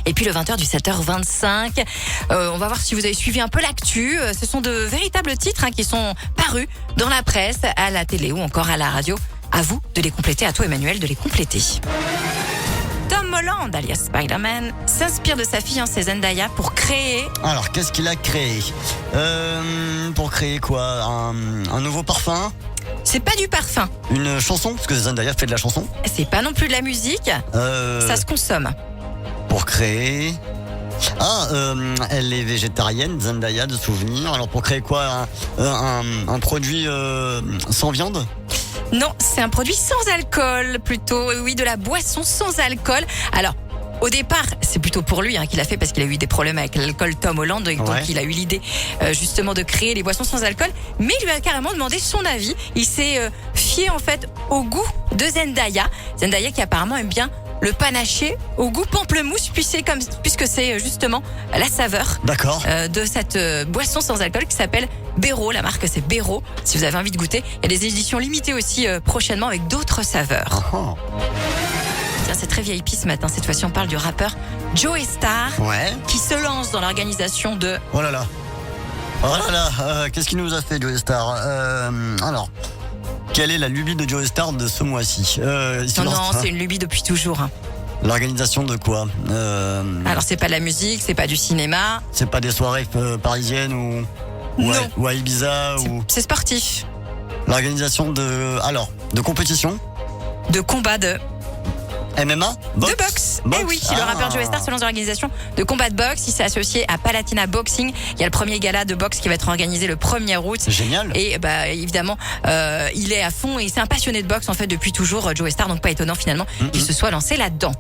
Et puis le 20h du 7h25. On va voir si vous avez suivi un peu l'actu. Ce sont de véritables titres qui sont parus dans la presse, à la télé ou encore à la radio. À vous de les compléter, à toi Emmanuel de les compléter. Tom Holland, alias Spider-Man, s'inspire de sa fiancée Zendaya pour créer... Alors, qu'est-ce qu'il a créé pour créer quoi un nouveau parfum? C'est pas du parfum, Une chanson? Parce que Zendaya fait de la chanson. c'est pas non plus de la musique, ça se consomme. Pour créer... elle est végétarienne, Zendaya, de souvenir. Alors, pour créer quoi un produit sans viande? Non, c'est un produit sans alcool, plutôt, oui, de la boisson sans alcool. Alors, au départ, c'est plutôt pour lui qu'il a fait parce qu'il a eu des problèmes avec l'alcool, Tom Holland, et donc Ouais. il a eu l'idée justement de créer les boissons sans alcool. Mais il lui a carrément demandé son avis. Il s'est fié en fait au goût de Zendaya. Zendaya qui apparemment aime bien le panaché au goût pamplemousse, puisque c'est justement la saveur D'accord. de cette boisson sans alcool qui s'appelle Béro. La marque c'est Béro. Si vous avez envie de goûter, il y a des éditions limitées aussi prochainement avec d'autres saveurs. Oh. Tiens, c'est très VIP ce matin. Cette fois-ci, on parle du rappeur Joey Starr Ouais. qui se lance dans l'organisation de... Oh là là. Oh là là. Qu'est-ce qu'il nous a fait, Joey Starr? Alors, quelle est la lubie de Joey Starr de ce mois-ci? Non, c'est une lubie depuis toujours. L'organisation de quoi? Alors, c'est pas de la musique, c'est pas du cinéma. C'est pas des soirées parisiennes Non. ou à Ibiza ou C'est sportif. l'organisation de compétition? De combat de MMA? de boxe. Eh oui, le rappeur Joey Starr se lance dans l'organisation de combat de boxe. Il s'est associé à Palatina Boxing. Il y a le premier gala de boxe qui va être organisé le 1er août. C'est génial. Et évidemment, il est à fond et c'est un passionné de boxe en fait depuis toujours, Joey Starr. Donc pas étonnant finalement qu'il se soit lancé là-dedans.